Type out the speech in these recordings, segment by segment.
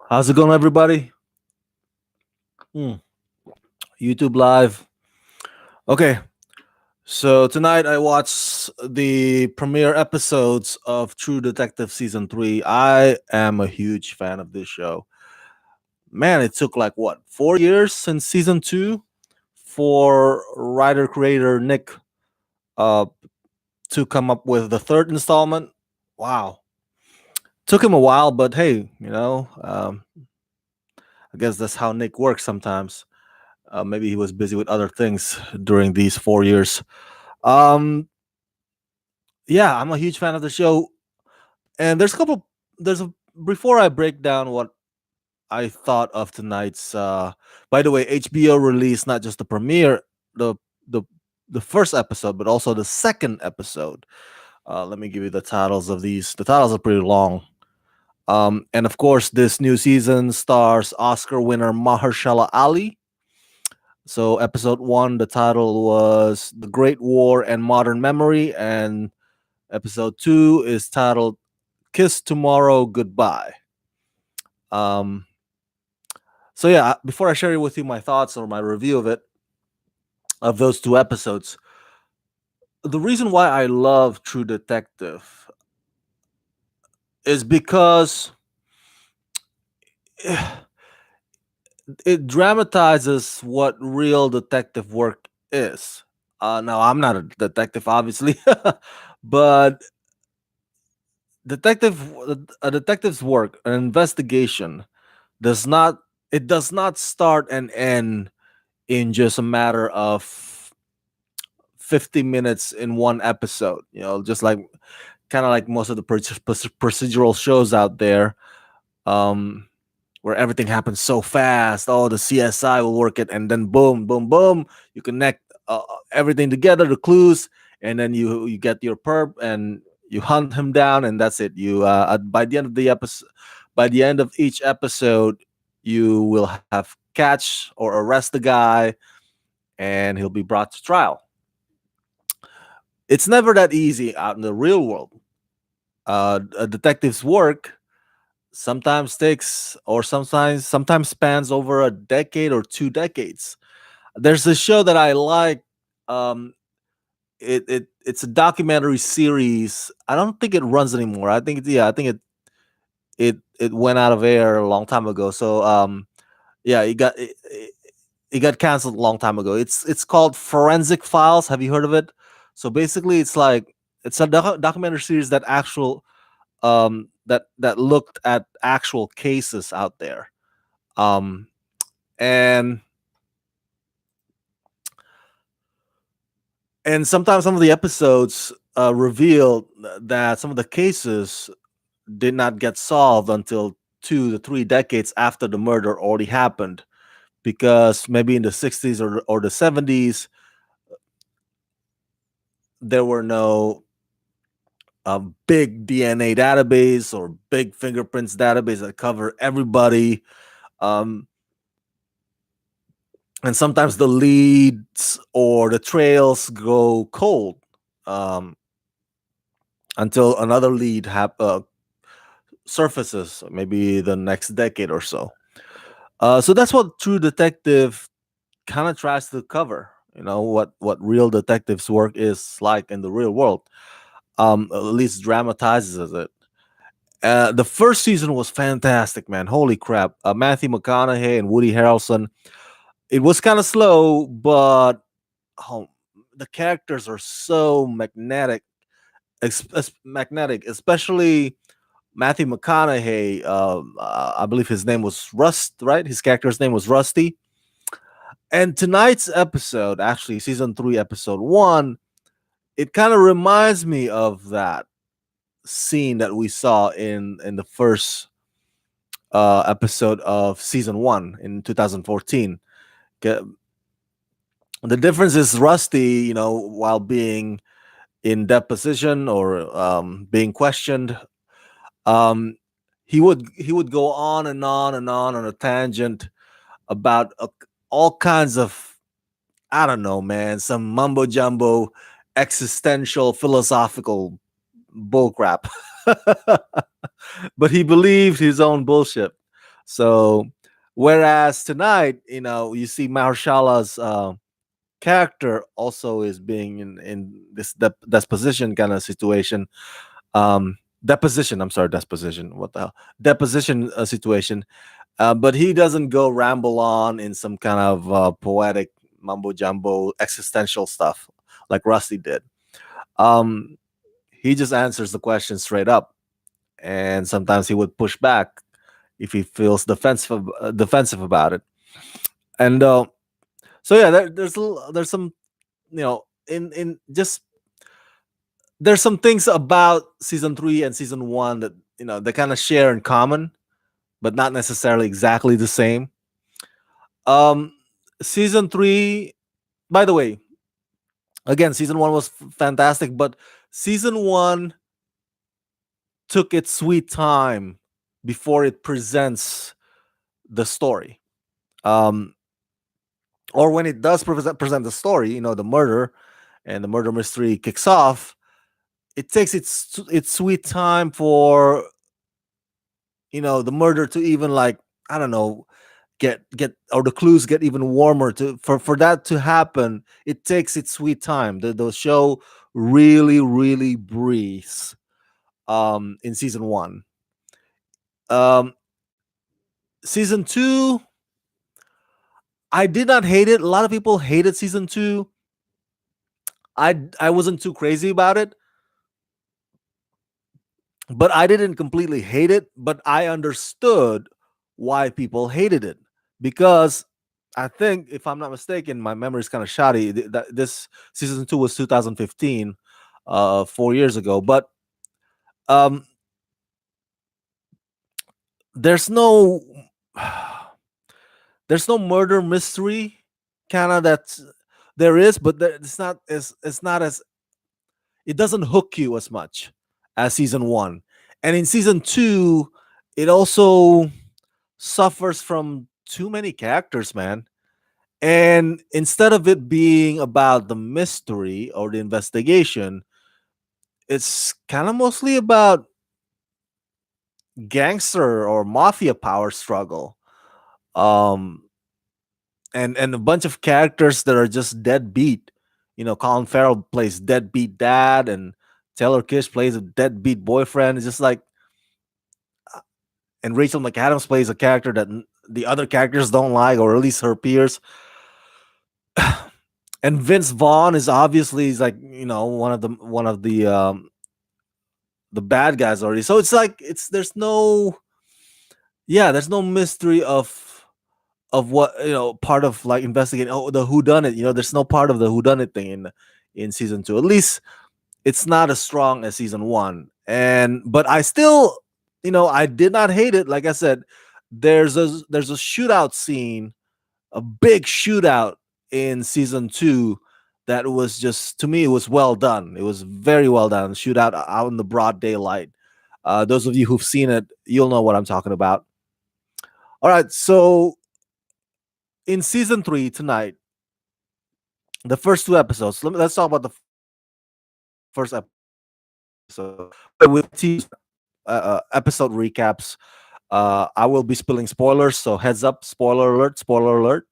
How's it going, everybody? Hmm. YouTube Live. Okay, so tonight I watched the premiere episodes of True Detective Season 3. I am a huge fan of this show. Man, it took like what, 4 years since Season 2 for writer creator Nick uh, to come up with the third installment. Wow. Took him a while, but hey, I guess that's how Nick works sometimes. Maybe he was busy with other things during these 4 years. Um, yeah, I'm a huge fan of the show, and there's a couple. There's a before I break down what I thought of tonight's. By the way, HBO released not just the premiere, the the the first episode, but also the second episode. Let me give you the titles of these. The titles are pretty long. And of course, this new season stars Oscar winner Mahershala Ali. So, episode one, the title was "The Great War and Modern Memory," and episode two is titled "Kiss Tomorrow Goodbye." Um, so yeah, before I share with you my thoughts or my review of those two episodes, the reason why I love True Detective is because it dramatizes what real detective work is. Now, I'm not a detective, obviously, but a detective's work, an investigation, does not does not start and end in just a matter of 50 minutes in one episode. Just like kind of like most of the procedural shows out there, um, where everything happens so fast. Oh, the CSI will work it, and then boom, boom, boom, you connect everything together, the clues, and then you get your perp and you hunt him down, and that's it. By the end of the episode, by the end of each episode, you will have catch or arrest the guy, and he'll be brought to trial. It's never that easy out in the real world. A detective's work sometimes takes or sometimes spans over a decade or 2 decades. There's a show that I like. Um, it's a documentary series. I don't think it runs anymore. I think it went out of air a long time ago. So yeah, it got canceled a long time ago. It's called Forensic Files. Have you heard of it? So basically, it's a documentary series that looked at actual cases out there. Um, and and sometimes some of the episodes revealed that some of the cases did not get solved until 2 to 3 decades after the murder already happened, because maybe in the 60s or the 70s there were no big DNA database or big fingerprints database that cover everybody. Um, and sometimes the leads or the trails go cold, um, until another lead surfaces, maybe the next decade or so. So that's what True Detective kind of tries to cover. What real detectives work is like in the real world. At least dramatizes it. The first season was fantastic, man. Holy crap! Matthew McConaughey and Woody Harrelson. It was kind of slow, but oh, the characters are so magnetic, especially Matthew McConaughey. I believe his name was Rust, right? His character's name was Rusty. And tonight's episode, actually, season three, episode one, it kind of reminds me of that scene that we saw in the first episode of season one in 2014. Ge- The difference is Rusty, while being in deposition or being questioned, um, he would go on and on and on a tangent about all kinds of, I don't know, man, some mumbo jumbo, existential, philosophical bullcrap. But he believed his own bullshit. So, whereas tonight, you see Mahershala's character also is being in this disposition kind of situation. Deposition. I'm sorry, disposition. What the hell? Deposition situation. But he doesn't go ramble on in some kind of poetic mumbo jumbo existential stuff like Rusty did. Um, he just answers the question straight up, and sometimes he would push back if he feels defensive about it. And so yeah, there's some in just there's some things about season 3 and season 1 that they kind of share in common, but not necessarily exactly the same. Um, season 3, by the way, again, season 1 was fantastic, but season 1 took its sweet time before it presents the story. Um, or when it does present the story, the murder and the murder mystery kicks off, it takes its sweet time for the murder to even, like, I don't know, get or the clues get even warmer. For that to happen, it takes its sweet time. The show really breathes in season 1. um Season 2, I did not hate it. A lot of people hated season 2. I wasn't too crazy about it, but I didn't completely hate it, but I understood why people hated it, because I think, if I'm not mistaken, my memory is kind of shoddy. That this season 2 was 2015, 4 years ago. But um, there's no there's no murder mystery, kind of, that there is, but it's not as it doesn't hook you as much as season 1. And in season 2, it also suffers from too many characters, man. And instead of it being about the mystery or the investigation, it's kind of mostly about gangster or mafia power struggle. Um, and a bunch of characters that are just deadbeat. Colin Farrell plays deadbeat dad, and Taylor Kish plays a deadbeat boyfriend. It's just like, and Rachel McAdams plays a character that the other characters don't like, or at least her peers. And Vince Vaughn is obviously, he's like, one of the bad guys already. So it's like, there's no mystery of what, part of, like, investigating, the who done it. There's no part of the who done it thing in season 2. At least it's not as strong as season 1. But I still, I did not hate it. Like I said, there's a shootout scene, a big shootout in season 2, that was just, to me, it was well done. It was very well done. Shootout out in the broad daylight. Those of you who've seen it, you'll know what I'm talking about. All right, so in season 3 tonight, the first 2 episodes. Let's talk about the first episode. With episode recaps, I will be spilling spoilers, so heads up, spoiler alert, spoiler alert.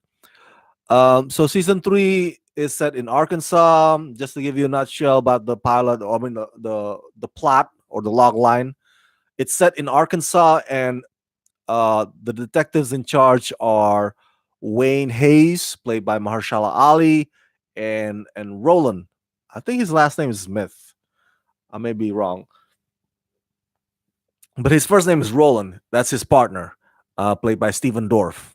So season 3 is set in Arkansas. Just to give you a nutshell about the pilot, or I mean the plot or the log line. It's set in Arkansas, and the detectives in charge are Wayne Hayes, played by Mahershala Ali, and Roland. I think his last name is Smith. I may be wrong, but his first name is Roland. That's his partner, played by Stephen Dorff.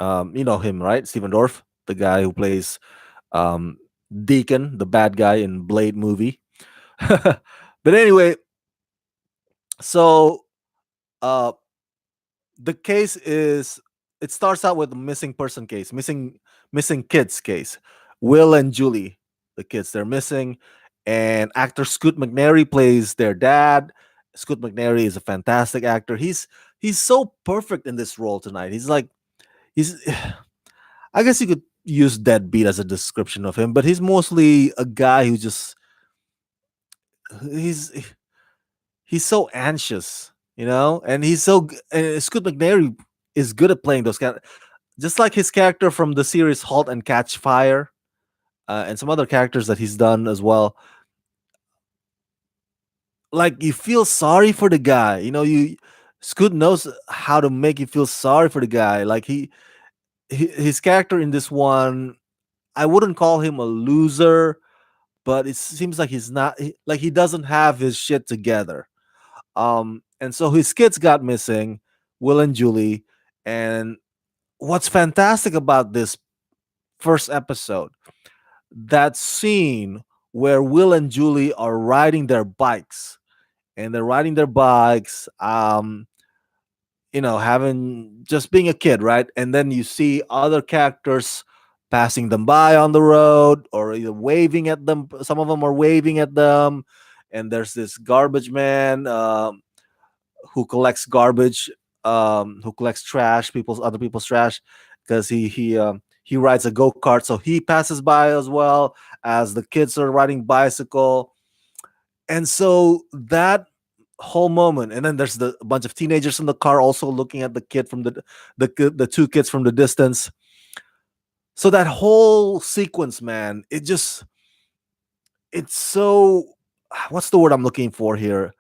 You know him, right? Stephen Dorff, the guy who plays um, Deacon, the bad guy in Blade movie. But anyway, so uh, the case is, it starts out with a missing person case, missing kids case. Will and Julie, the kids, they're missing, and actor Scoot McNairy plays their dad. Scoot McNairy is a fantastic actor. He's so perfect in this role tonight. He's I guess you could use deadbeat as a description of him, but he's mostly a guy who just he's he's so anxious, and Scoot McNairy. is good at playing those kind, just like his character from the series *Halt and Catch Fire*, and some other characters that he's done as well. Like you feel sorry for the guy. You know, you Scoot knows how to make you feel sorry for the guy. Like his character in this one, I wouldn't call him a loser, but it seems like he's not like he doesn't have his shit together. And so his kids got missing, Will and Julie. And what's fantastic about this first episode, that scene where Will and Julie are riding their bikes, and they're riding their bikes, having just being a kid, right? And then you see other characters passing them by on the road or either waving at them. Some of them are waving at them. And there's this garbage man, who collects garbage, who collects trash, other people's trash, because he rides a go-kart, so he passes by as well as the kids are riding bicycle. And so that whole moment, and then there's a bunch of teenagers in the car also looking at the kid from the two kids from the distance. So that whole sequence, man, it's so, what's the word I'm looking for here?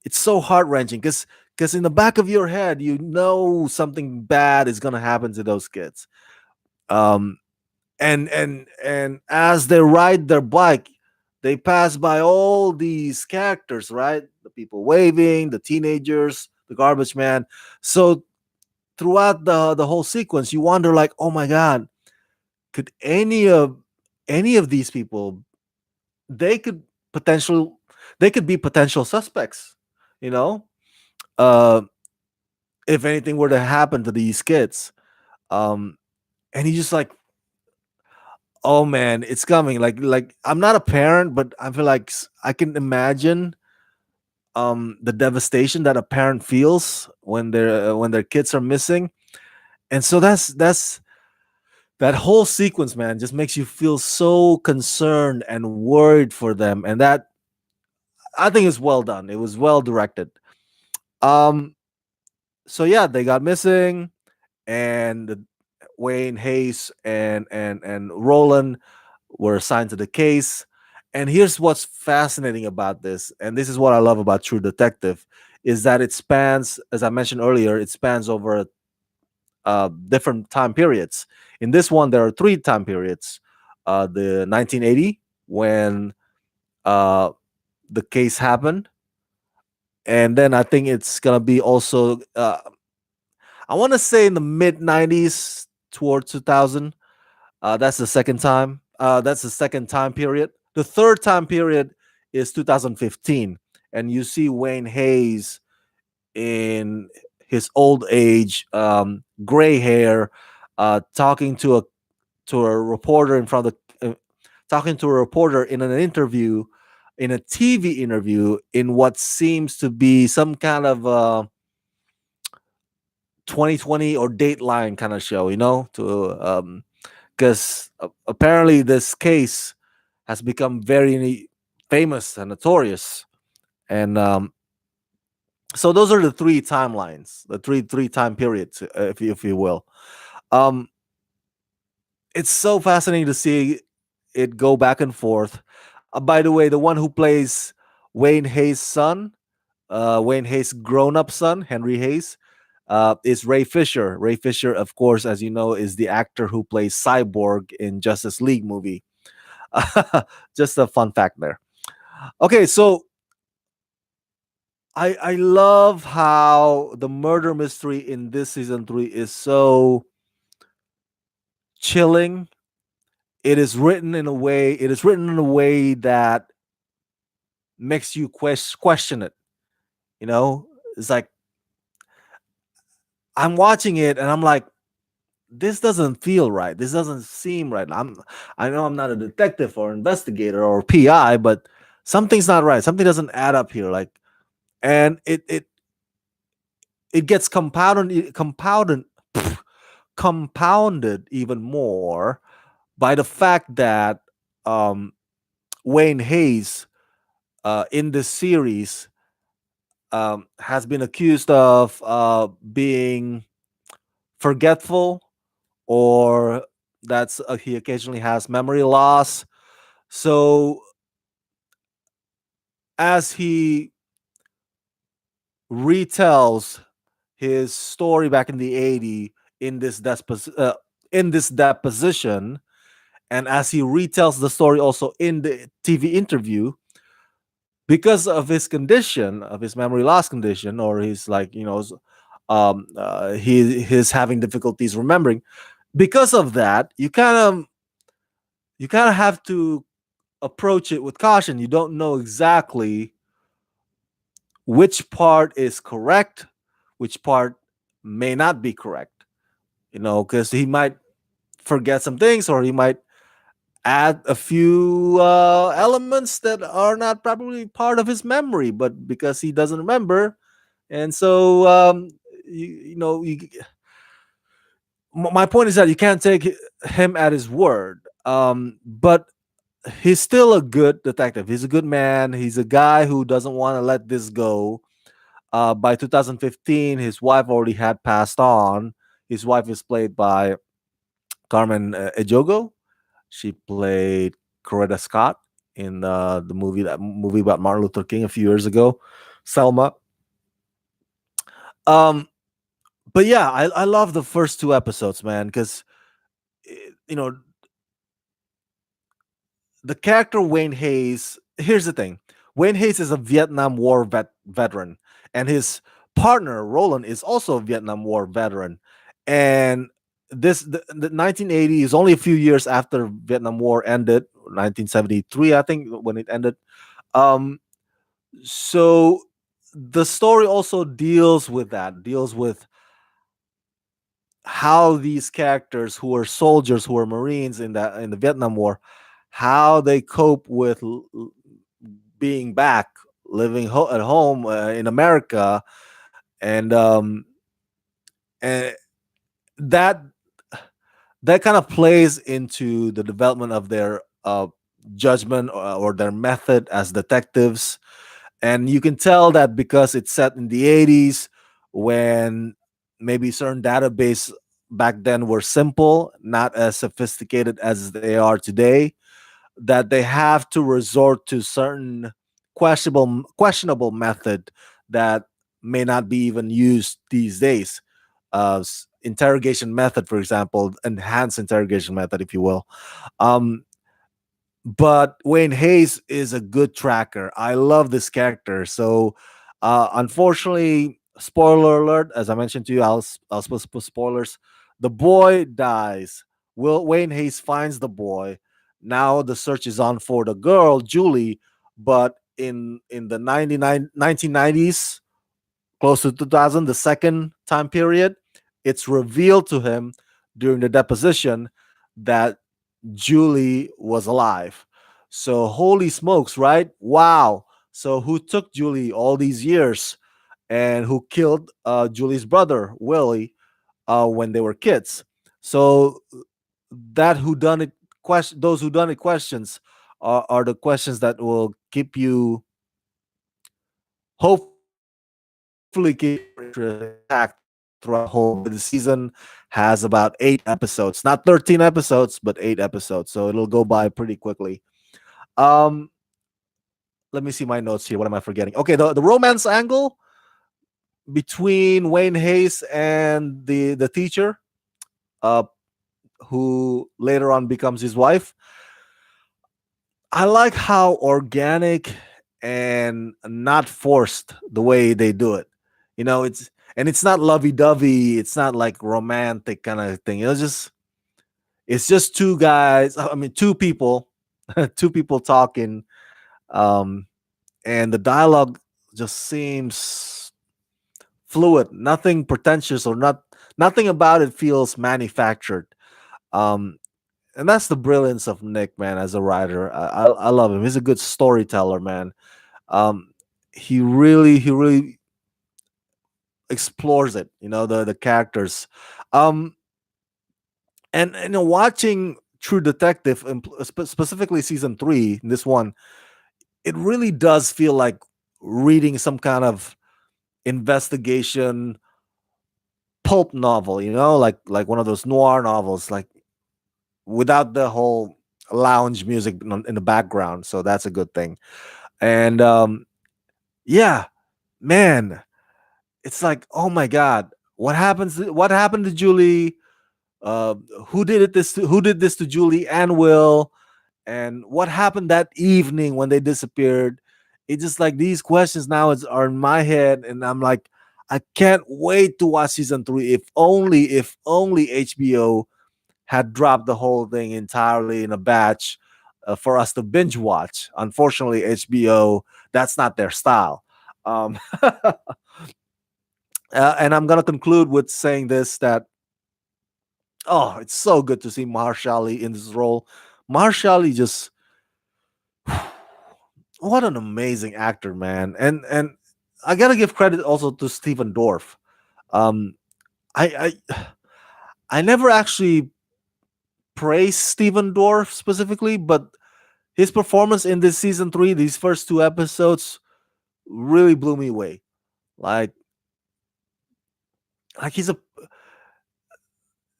It's so heart-wrenching, because in the back of your head, you know something bad is going to happen to those kids. um and as they ride their bike, they pass by all these characters, right? The people waving, the teenagers, the garbage man. So throughout the whole sequence, you wonder, like, oh my god, could any of these people, they could potential they could be potential suspects, you know uh if anything were to happen to these kids. um and he just like, oh man, it's coming. Like I'm not a parent, but I feel like I can imagine the devastation that a parent feels when their kids are missing. And so that's that whole sequence, man, just makes you feel so concerned and worried for them. And that, I think, is well done. It was well directed. um so yeah, they got missing, and Wayne Hayes and Roland were assigned to the case. And here's what's fascinating about this, and this is what I love about True Detective, is that it spans, as I mentioned earlier, it spans over different time periods. In this one, there are three time periods: the 1980, when uh, the case happened, and then I think it's gonna be also, I want to say, in the mid 90s toward 2000. That's the second time. That's the second time period. The third time period is 2015, and you see Wayne Hayes in his old age, gray hair, talking to a reporter in front of talking to a reporter in an interview, in a TV interview, in what seems to be some kind of 2020 or Dateline kind of show, to because apparently this case has become very famous and notorious. And so those are the three timelines, the three time periods, if you will. Um, it's so fascinating to see it go back and forth. By the way, the one who plays Wayne Hayes' son, Wayne Hayes' grown-up son, Henry Hayes, is Ray Fisher. Ray Fisher, of course, as you know, is the actor who plays Cyborg in Justice League movie. Just a fun fact there. Okay, so I love how the murder mystery in this season 3 is so chilling. It is written in a way that makes you question it. It's like I'm watching it and I'm like, this doesn't feel right. This doesn't seem right. I know I'm not a detective or investigator or PI, but something's not right. Something doesn't add up here. Like, and it gets compounded even more by the fact that um, Wayne Hayes, in this series, has been accused of being forgetful, or that's he occasionally has memory loss. So as he retells his story back in the 80s in this deposition, and as he retells the story also in the TV interview, because of his condition, of his memory loss condition, or his, like, his having difficulties remembering. Because of that, you kind of have to approach it with caution. You don't know exactly which part is correct, which part may not be correct. Because he might forget some things, or he might add a few elements that are not probably part of his memory, but because he doesn't remember. And so, you know, you, my point is that you can't take him at his word. But he's still a good detective. He's a good man. He's a guy who doesn't want to let this go. By 2015, his wife already had passed on. His wife is played by Carmen Ejogo. She played Coretta Scott in the movie about Martin Luther King a few years ago, Selma. Um, but yeah, I love the first two episodes, man, because you know the character Wayne Hayes. Here's the thing: Wayne Hayes is a Vietnam War veteran, and his partner Roland is also a Vietnam War veteran. And the 1980 is only a few years after Vietnam War ended, 1973, I think, when it ended. Um, so the story also deals with how these characters who are soldiers, who are Marines in the Vietnam War, how they cope with being back, living at home in America, and and that that kind of plays into the development of their judgment, or their method as detectives. And you can tell that because it's set in the 80s, when maybe certain database back then were simple, not as sophisticated as they are today, that they have to resort to certain questionable method that may not be even used these days. Interrogation method, for example, enhanced interrogation method, if you will. um, but Wayne Hayes is a good tracker. I love this character. So, unfortunately, spoiler alert, as I mentioned to you, I'll supposed to put spoilers. The boy dies. Will Wayne Hayes finds the boy. Now the search is on for the girl, Julie, but in the 1990s, close to 2000, the second time period, it's revealed to him during the deposition that Julie was alive. So holy smokes, right? Wow. So who took Julie all these years, and who killed Julie's brother Willie when they were kids? So that who done it question, those who done it questions are the questions that will keep you, hopefully keep your interest intact throughout the whole season. The season has about 8 episodes, not 13 episodes, but 8 episodes. So it'll go by pretty quickly. Um, Let me see my notes here. What am I forgetting? Okay, the romance angle between Wayne Hayes and the teacher, uh, who later on becomes his wife. I like how organic and not forced the way they do it. It's not lovey dovey. It's not like romantic kind of thing. It's just two guys. I mean, two people, two people talking, um, and the dialogue just seems fluid. Nothing pretentious, or nothing about it feels manufactured. Um, and that's the brilliance of Nick, man, as a writer. I love him. He's a good storyteller, man. Um, he really explores it. The characters. Um, and watching True Detective, and specifically season 3, this one, it really does feel like reading some kind of investigation pulp novel, like one of those noir novels, like without the whole lounge music in the background. So that's a good thing. And yeah, man, it's like, oh my god, what happened to Julie? Uh, who did this to Julie and Will? And what happened that evening when they disappeared? It's just like these questions now are in my head, and I'm like, I can't wait to watch season 3. If only HBO had dropped the whole thing entirely in a batch for us to binge watch. Unfortunately, HBO, that's not their style. And I'm gonna conclude with saying this, that oh, it's so good to see Marshali in this role. Marshali just what an amazing actor, man. And I gotta give credit also to Stephen Dorff. Um, I I never actually praised Stephen Dorff specifically, but his performance in this season 3, these first 2 episodes, really blew me away. Like like he's a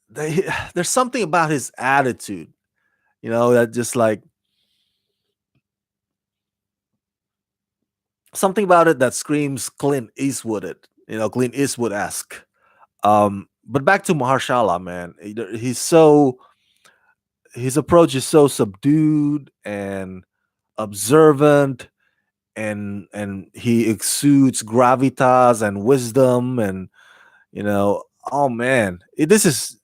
there's something about his attitude, that just like something about it that screams Clint Eastwood, Clint Eastwood esque. But back to Mahershala, man, he's so his approach is so subdued and observant, and he exudes gravitas and wisdom, and oh man, this is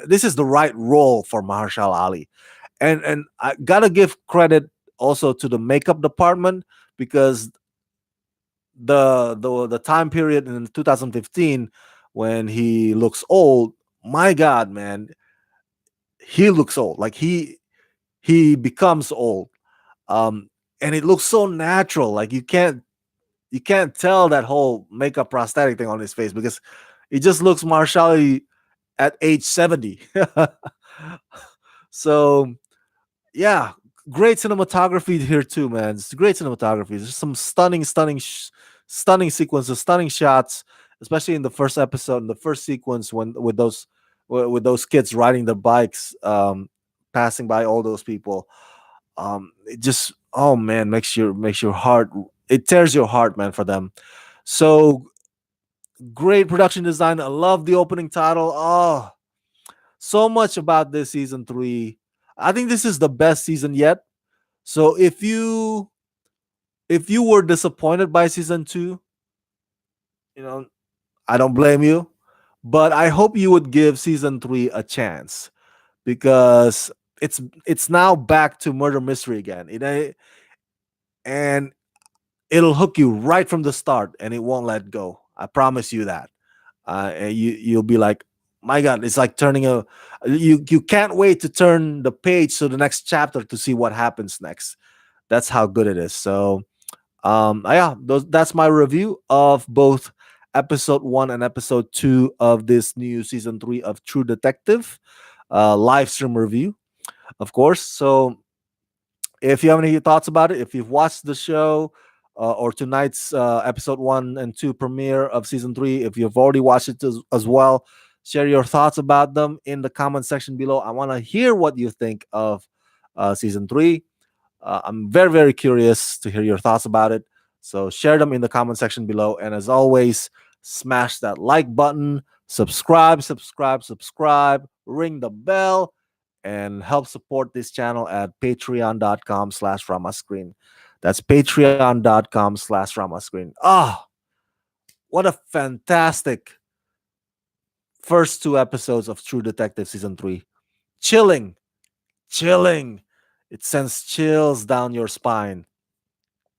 this is the right role for Mahershala Ali. And I gotta give credit also to the makeup department, because the time period in 2015 when he looks old, my god, man, he looks old, like he becomes old. um and it looks so natural, like you can't tell that whole makeup prosthetic thing on his face, because it just looks Marshall at age 70. So yeah, great cinematography here too, man. It's great cinematography. There's some stunning sequences, stunning shots, especially in the first episode, in the first sequence when with those kids riding their bikes, passing by all those people. It just, oh man, makes your heart, it tears your heart, man, for them. So great production design. I love the opening title. Oh, so much about this season 3. I think this is the best season yet. So if you were disappointed by season 2, you know, I don't blame you, but I hope you would give season 3 a chance, because it's now back to murder mystery again. And it'll hook you right from the start, and it won't let go. I promise you that. And you'll be like, my god, it's like turning a you can't wait to turn the page to the next chapter to see what happens next. That's how good it is. So yeah, that's my review of both episode 1 and episode 2 of this new season 3 of True Detective, live stream review, of course. So if you have any thoughts about it, if you've watched the show, or tonight's episode 1 and 2 premiere of season 3, if you've already watched it as well, share your thoughts about them in the comment section below. I want to hear what you think of season 3. I'm very, very curious to hear your thoughts about it. So share them in the comment section below. And as always, smash that like button, subscribe, ring the bell, and help support this channel at patreon.com/ramascreen. That's patreon.com/ramascreen. Ah, what a fantastic first 2 episodes of True Detective season 3. Chilling, chilling. It sends chills down your spine.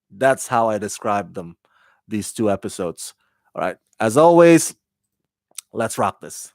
That's how I describe them, these 2 episodes. All right. As always, let's rock this.